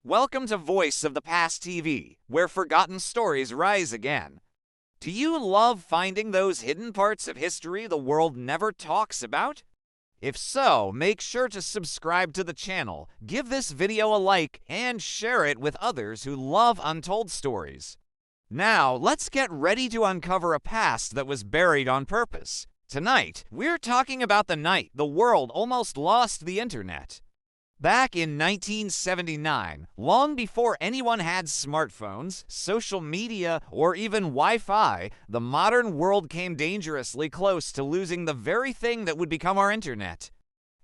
Welcome to Voice of the Past TV, where forgotten stories rise again. Do you love finding those hidden parts of history the world never talks about? If so, make sure to subscribe to the channel, give this video a like, and share it with others who love untold stories. Now, let's get ready to uncover a past that was buried on purpose. Tonight, we're talking about the night the world almost lost the internet. Back in 1979, long before anyone had smartphones, social media, or even Wi-Fi, the modern world came dangerously close to losing the very thing that would become our internet.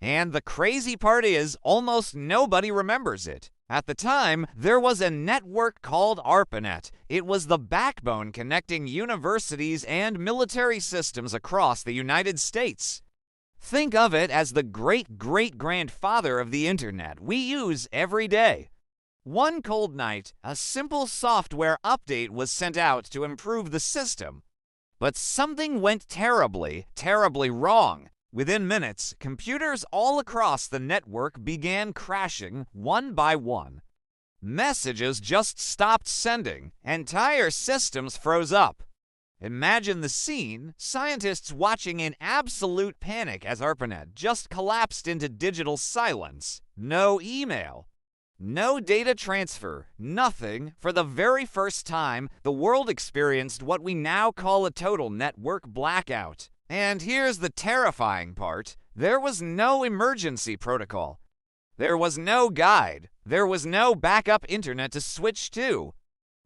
And the crazy part is, almost nobody remembers it. At the time, there was a network called ARPANET. It was the backbone connecting universities and military systems across the United States. Think of it as the great-great-grandfather of the internet we use every day. One cold night, a simple software update was sent out to improve the system. But something went terribly wrong. Within minutes, computers all across the network began crashing one by one. Messages just stopped sending. Entire systems froze up. Imagine the scene, scientists watching in absolute panic as ARPANET just collapsed into digital silence. No email, no data transfer, nothing. For the very first time, the world experienced what we now call a total network blackout. And here's the terrifying part. There was no emergency protocol. There was no guide. There was no backup internet to switch to.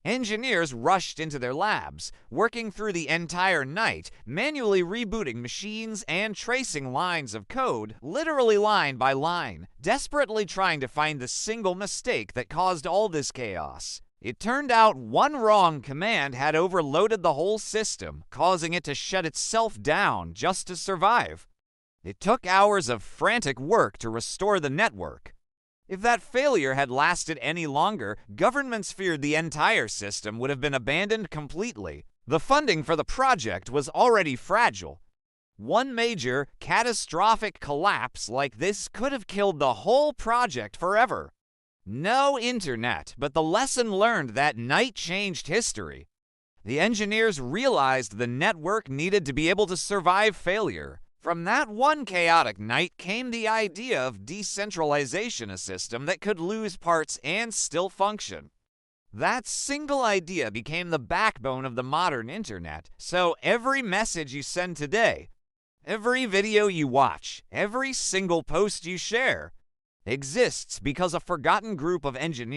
Engineers rushed into their labs, working through the entire night, manually rebooting machines and tracing lines of code, literally line by line, desperately trying to find the single mistake that caused all this chaos. It turned out one wrong command had overloaded the whole system, causing it to shut itself down just to survive. It took hours of frantic work to restore the network. If that failure had lasted any longer, governments feared the entire system would have been abandoned completely. The funding for the project was already fragile. One major, catastrophic collapse like this could have killed the whole project forever. No internet, but the lesson learned that night changed history. The engineers realized the network needed to be able to survive failure. From that one chaotic night came the idea of decentralization, a system that could lose parts and still function. That single idea became the backbone of the modern internet, so every message you send today, every video you watch, every single post you share, exists because a forgotten group of engineers